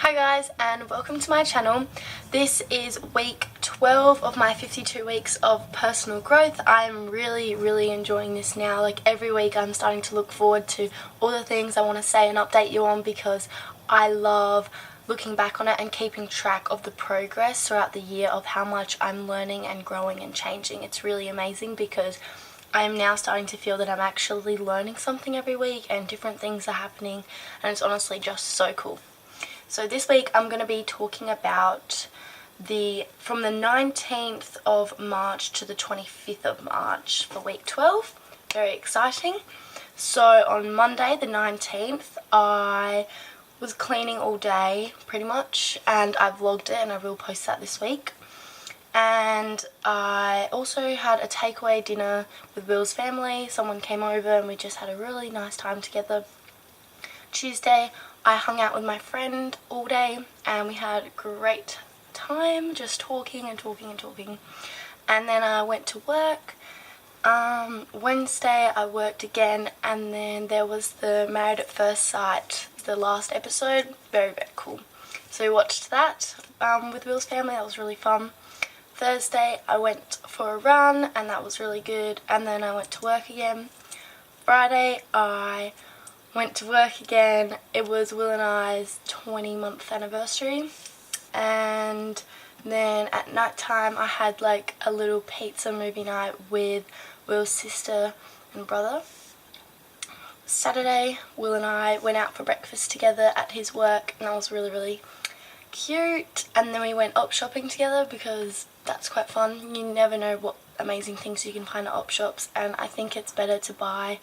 Hi guys, and welcome to my channel. This is week 12 of my 52 weeks of personal growth. I'm really enjoying this now. Like every week I'm starting to look forward to all the things I want to say and update you on, because I love looking back on it and keeping track of the progress throughout the year of how much I'm learning and growing and changing. It's really amazing because I'm now starting to feel that I'm actually learning something every week and different things are happening, and it's honestly just so cool. So this week I'm going to be talking about from the 19th of March to the 25th of March for week 12. Very exciting. So on Monday the 19th I was cleaning all day pretty much, and I vlogged it and I will post that this week. And I also had a takeaway dinner with Will's family. Someone came over and we just had a really nice time together. Tuesday I hung out with my friend all day and we had a great time just talking. And then I went to work. Wednesday I worked again, and then there was the Married at First Sight, the last episode. Very cool. So we watched that with Will's family. That was really fun. Thursday I went for a run and that was really good, and then I went to work again. Friday I went to work again. It was Will and I's 20-month anniversary, and then at night time I had like a little pizza movie night with Will's sister and brother. Saturday Will and I went out for breakfast together at his work, and that was really cute. And then we went op shopping together because that's quite fun. You never know what amazing things you can find at op shops, and I think it's better to buy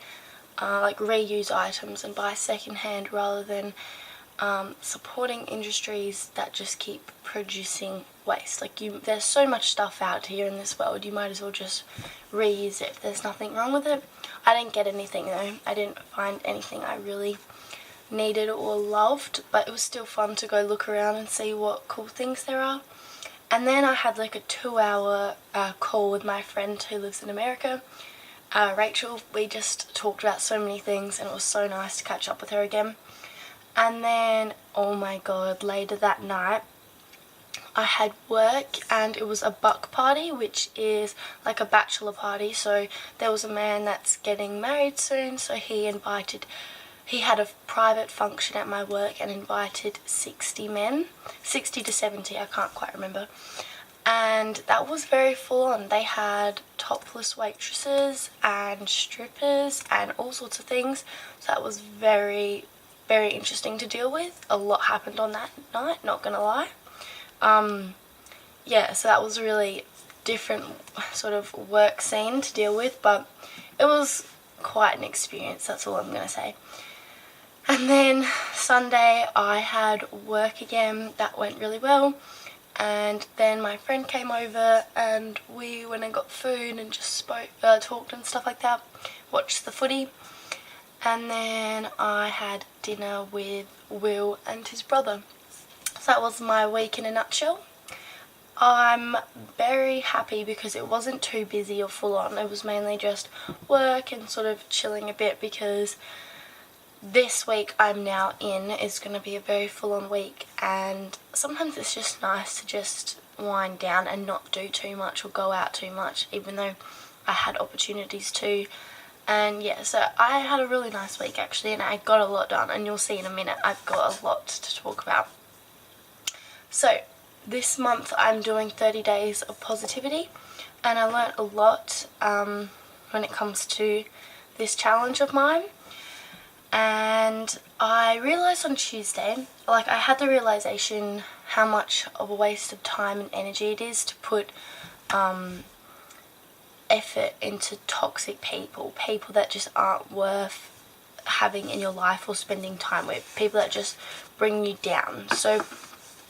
like reuse items and buy secondhand rather than supporting industries that just keep producing waste. Like there's so much stuff out here in this world, you might as well just reuse it. There's nothing wrong with it. I didn't get anything though. I didn't find anything I really needed or loved, but it was still fun to go look around and see what cool things there are. And then I had like a 2-hour call with my friend who lives in America, Rachel. We just talked about so many things and it was so nice to catch up with her again. And then, oh my god, later that night I had work, and it was a buck party, which is like a bachelor party. So there was a man that's getting married soon, so he had a private function at my work and invited 60 men, 60 to 70, I can't quite remember. And that was very full on. They had topless waitresses and strippers and all sorts of things. So that was very interesting to deal with. A lot happened on that night, not gonna lie. Yeah, so that was a really different sort of work scene to deal with, but it was quite an experience, that's all I'm gonna say. And then Sunday I had work again. That went really well. And then my friend came over and we went and got food and just talked and stuff like that. Watched the footy. And then I had dinner with Will and his brother. So that was my week in a nutshell. I'm very happy because it wasn't too busy or full on. It was mainly just work and sort of chilling a bit, because this week I'm now in is going to be a very full-on week, and sometimes it's just nice to just wind down and not do too much or go out too much, even though I had opportunities to. And yeah, so I had a really nice week actually, and I got a lot done, and you'll see in a minute I've got a lot to talk about. So this month I'm doing 30 days of positivity, and I learnt a lot when it comes to this challenge of mine. And I realised on Tuesday, like I had the realisation how much of a waste of time and energy it is to put effort into toxic people that just aren't worth having in your life or spending time with, people that just bring you down. So,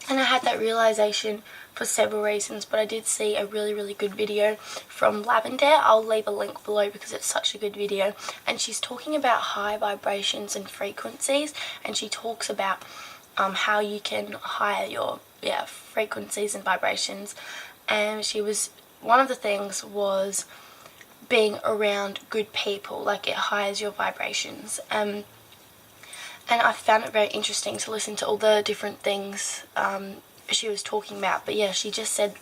and I had that realisation for several reasons, but I did see a really good video from Lavendaire. I'll leave a link below because it's such a good video, and she's talking about high vibrations and frequencies, and she talks about how you can higher your frequencies and vibrations. And one of the things was being around good people, like it highes your vibrations. and I found it very interesting to listen to all the different things she was talking about. But yeah, she just said,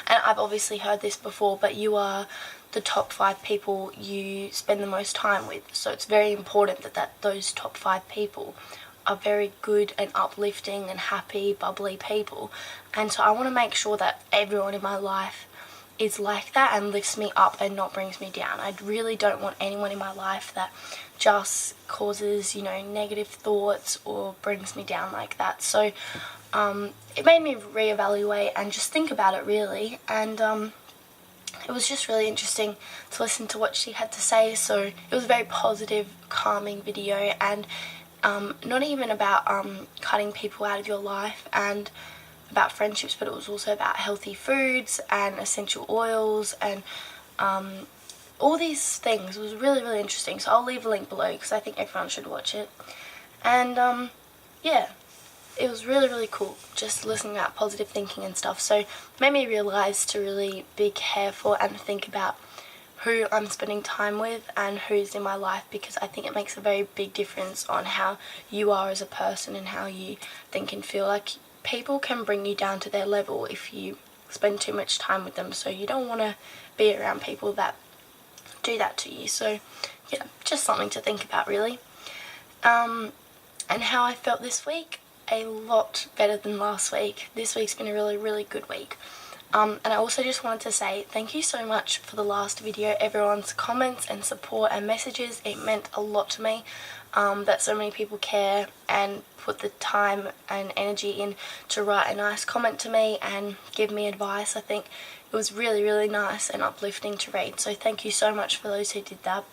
and I've obviously heard this before, but you are the top 5 people you spend the most time with. So it's very important that those top 5 people are very good and uplifting and happy, bubbly people. And so I want to make sure that everyone in my life is like that and lifts me up and not brings me down. I really don't want anyone in my life that just causes, you know, negative thoughts or brings me down like that. So it made me reevaluate and just think about it, really. And it was just really interesting to listen to what she had to say. So it was a very positive, calming video, and not even about cutting people out of your life and about friendships, but it was also about healthy foods and essential oils and all these things. It was really, really interesting. So I'll leave a link below because I think everyone should watch it. And yeah, it was really, really cool just listening about positive thinking and stuff. So it made me realise to really be careful and think about who I'm spending time with and who's in my life, because I think it makes a very big difference on how you are as a person and how you think and feel. Like, people can bring you down to their level if you spend too much time with them, so you don't want to be around people that do that to you. So yeah, just something to think about, really. And how I felt this week, a lot better than last week. This week's been a really, really good week. And I also just wanted to say thank you so much for the last video, everyone's comments and support and messages. It meant a lot to me that so many people care and put the time and energy in to write a nice comment to me and give me advice. I think it was really, really nice and uplifting to read, so thank you so much for those who did that.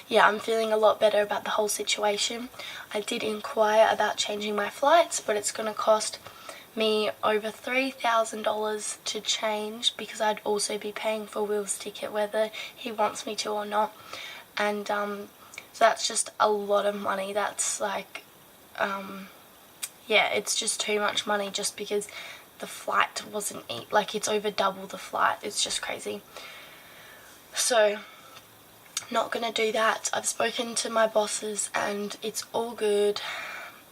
Yeah, I'm feeling a lot better about the whole situation. I did inquire about changing my flights, but it's going to cost me over $3,000 to change, because I'd also be paying for Will's ticket whether he wants me to or not. And so that's just a lot of money. That's like yeah, it's just too much money just because the flight wasn't like, it's over double the flight. It's just crazy. So not gonna do that. I've spoken to my bosses and it's all good.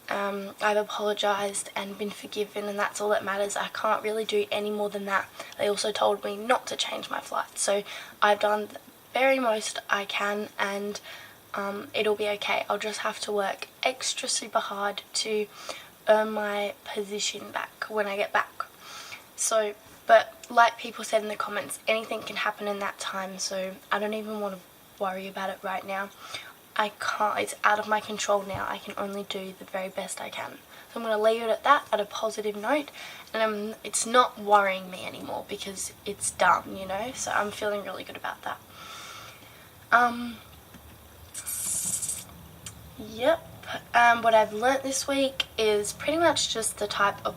I've apologised and been forgiven, and that's all that matters. I can't really do any more than that. They also told me not to change my flight, so I've done the very most I can, and it'll be okay. I'll just have to work extra super hard to earn my position back when I get back. So, but like people said in the comments, anything can happen in that time, so I don't even want to worry about it right now. I can't, it's out of my control now. I can only do the very best I can. So I'm going to leave it at that, at a positive note, and it's not worrying me anymore because it's done, you know, so I'm feeling really good about that. Yep. What I've learnt this week is pretty much just the types of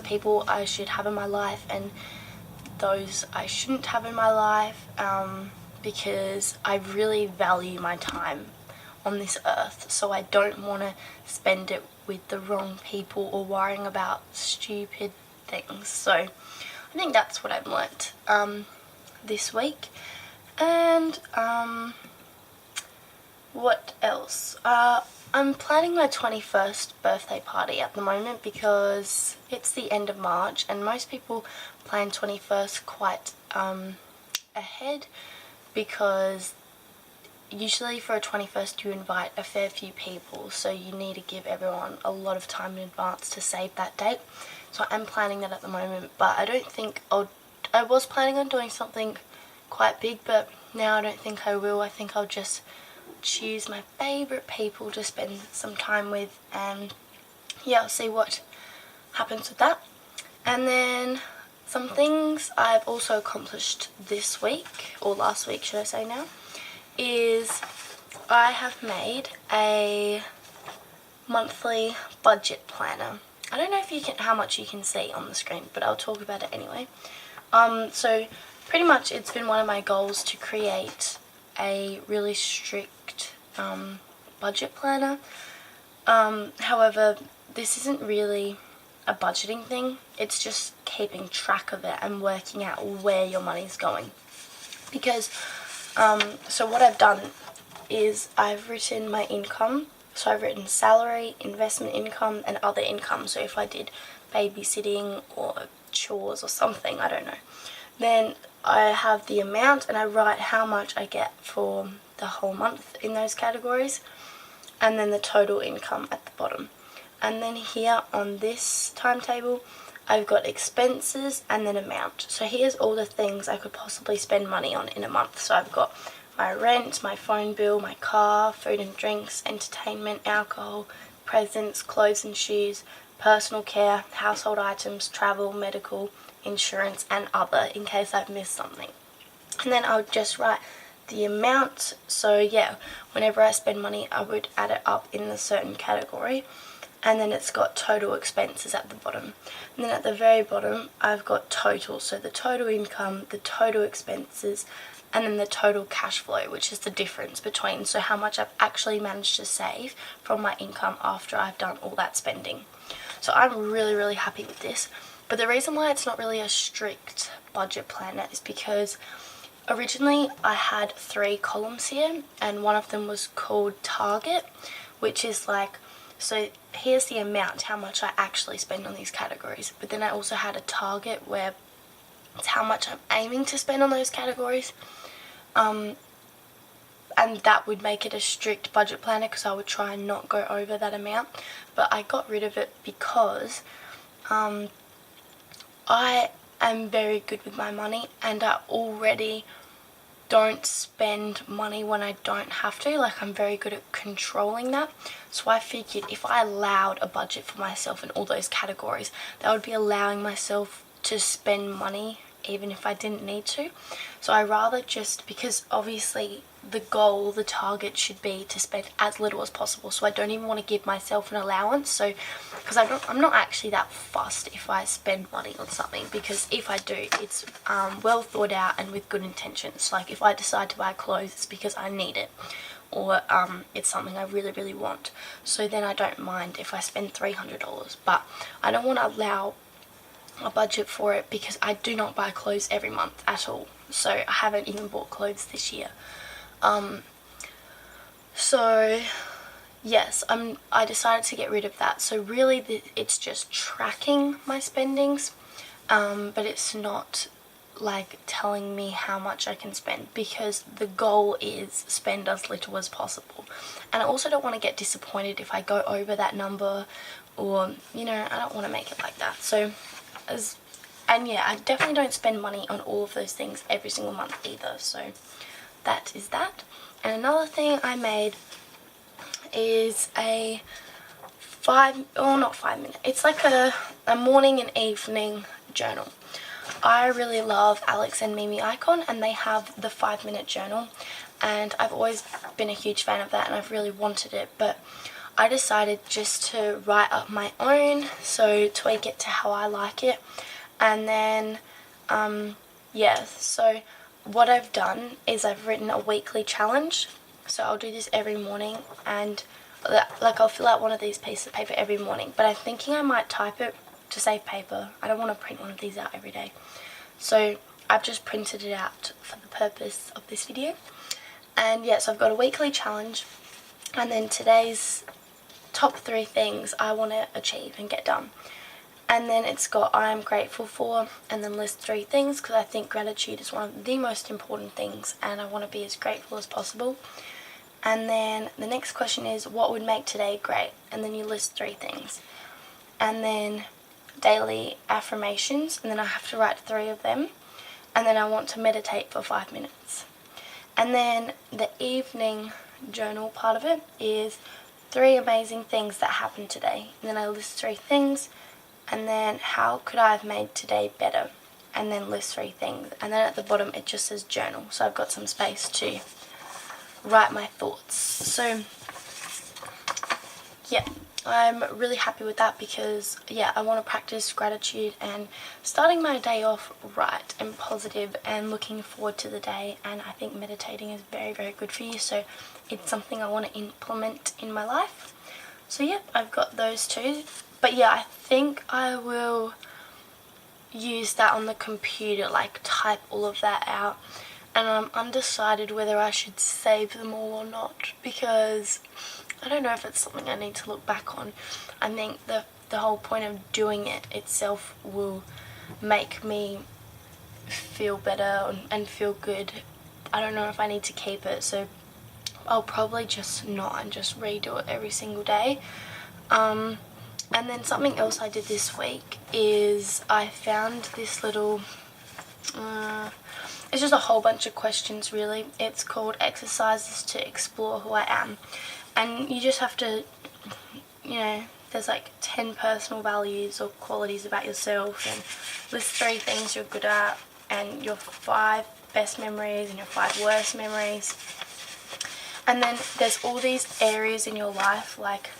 people I should have in my life and those I shouldn't have in my life, because I really value my time on this earth, so I don't want to spend it with the wrong people or worrying about stupid things. So I think that's what I've learnt this week. And what else? I'm planning my 21st birthday party at the moment because it's the end of March and most people plan 21st quite ahead, because usually for a 21st you invite a fair few people, so you need to give everyone a lot of time in advance to save that date. So I'm planning that at the moment, but I don't think I was planning on doing something quite big, but now I don't think I will. I think I'll just choose my favourite people to spend some time with, and yeah, I'll see what happens with that. And then some things I've also accomplished this week, or last week should I say now, is I have made a monthly budget planner. I don't know if you can, how much you can see on the screen, but I'll talk about it anyway. So pretty much it's been one of my goals to create a really strict budget planner. However, this isn't really a budgeting thing, it's just keeping track of it and working out where your money's going. Because so what I've done is I've written my income So I've written salary, investment income, and other income. So if I did babysitting or chores or something, I don't know. Then I have the amount and I write how much I get for the whole month in those categories, and then the total income at the bottom. And then here on this timetable, I've got expenses and then amount. So here's all the things I could possibly spend money on in a month. So I've got my rent, my phone bill, my car, food and drinks, entertainment, alcohol, presents, clothes and shoes, personal care, household items, travel, medical, insurance, and other, in case I've missed something. And then I would just write the amount. So yeah, whenever I spend money, I would add it up in a certain category. And then it's got total expenses at the bottom. And then at the very bottom, I've got total. So the total income, the total expenses, and then the total cash flow, which is the difference between, so how much I've actually managed to save from my income after I've done all that spending. So I'm really, really happy with this. But the reason why it's not really a strict budget planner is because originally I had 3 columns here, and one of them was called target, which is like, so here's the amount, how much I actually spend on these categories. But then I also had a target where it's how much I'm aiming to spend on those categories. And that would make it a strict budget planner because I would try and not go over that amount. But I got rid of it because I am very good with my money, and I already don't spend money when I don't have to. Like, I'm very good at controlling that. So I figured if I allowed a budget for myself in all those categories, that would be allowing myself to spend money even if I didn't need to. So I rather just, because obviously the goal, the target should be to spend as little as possible. So I don't even want to give myself an allowance. So, because I'm not actually that fussed if I spend money on something, because if I do, it's well thought out and with good intentions. Like if I decide to buy clothes, it's because I need it, or it's something I really, really want. So then I don't mind if I spend $300, but I don't want to allow a budget for it because I do not buy clothes every month at all. So I haven't even bought clothes this year. So yes, I decided to get rid of that. So really it's just tracking my spendings, but it's not like telling me how much I can spend, because the goal is spend as little as possible. And I also don't want to get disappointed if I go over that number, or you know, I don't want to make it like that. So and yeah, I definitely don't spend money on all of those things every single month either. So that is that. And another thing I made is a not 5 minute, it's like a morning and evening journal. I really love Alex and Mimi Icon, and they have the 5-minute journal, and I've always been a huge fan of that and I've really wanted it, but I decided just to write up my own, so tweak it to how I like it. And then yeah, so what I've done is I've written a weekly challenge. So I'll do this every morning, and like I'll fill out one of these pieces of paper every morning, but I'm thinking I might type it to save paper. I don't want to print one of these out every day, so I've just printed it out for the purpose of this video. And yeah, so I've got a weekly challenge, and then today's top 3 things I want to achieve and get done. And then it's got I'm grateful for, and then list 3 things, because I think gratitude is one of the most important things and I want to be as grateful as possible. And then the next question is what would make today great, and then you list 3 things. And then daily affirmations, and then I have to write 3 of them. And then I want to meditate for 5 minutes. And then the evening journal part of it is 3 amazing things that happened today. And then I list 3 things, and then how could I have made today better, and then list 3 things. And then at the bottom it just says journal, so I've got some space to write my thoughts. So yeah, I'm really happy with that, because yeah, I want to practice gratitude and starting my day off right and positive and looking forward to the day. And I think meditating is very, very good for you, so it's something I want to implement in my life. So yeah, I've got those 2. But yeah, I think I will use that on the computer, like type all of that out. And I'm undecided whether I should save them all or not, because I don't know if it's something I need to look back on. I think the whole point of doing it itself will make me feel better and feel good. I don't know if I need to keep it, so I'll probably just not and just redo it every single day. And then something else I did this week is I found this little, it's just a whole bunch of questions really. It's called Exercises to Explore Who I Am. And you just have to, you know, there's like 10 personal values or qualities about yourself, and list 3 things you're good at, and your 5 best memories and your 5 worst memories. And then there's all these areas in your life, like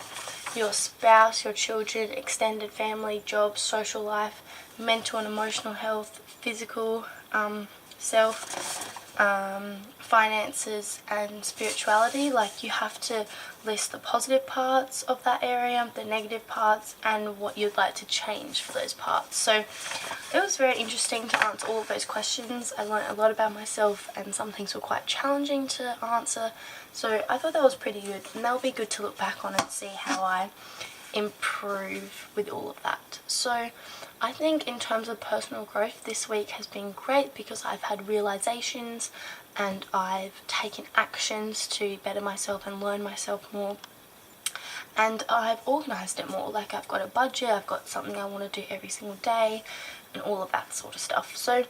your spouse, your children, extended family, job, social life, mental and emotional health, physical self, finances and spirituality. Like, you have to list the positive parts of that area, the negative parts, and what you'd like to change for those parts. So it was very interesting to answer all of those questions. I learned a lot about myself, and some things were quite challenging to answer, so I thought that was pretty good, and that'll be good to look back on and see how I improve with all of that. So I think in terms of personal growth, this week has been great because I've had realizations and I've taken actions to better myself and learn myself more, and I've organised it more. Like, I've got a budget, I've got something I want to do every single day, and all of that sort of stuff. So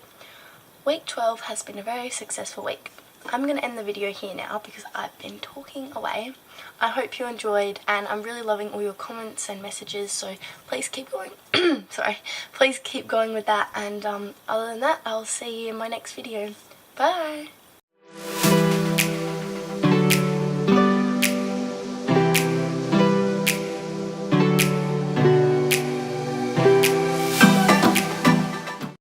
week 12 has been a very successful week. I'm going to end the video here now because I've been talking away. I hope you enjoyed, and I'm really loving all your comments and messages, so please keep going. Sorry, please keep going with that, and other than that, I'll see you in my next video. Bye!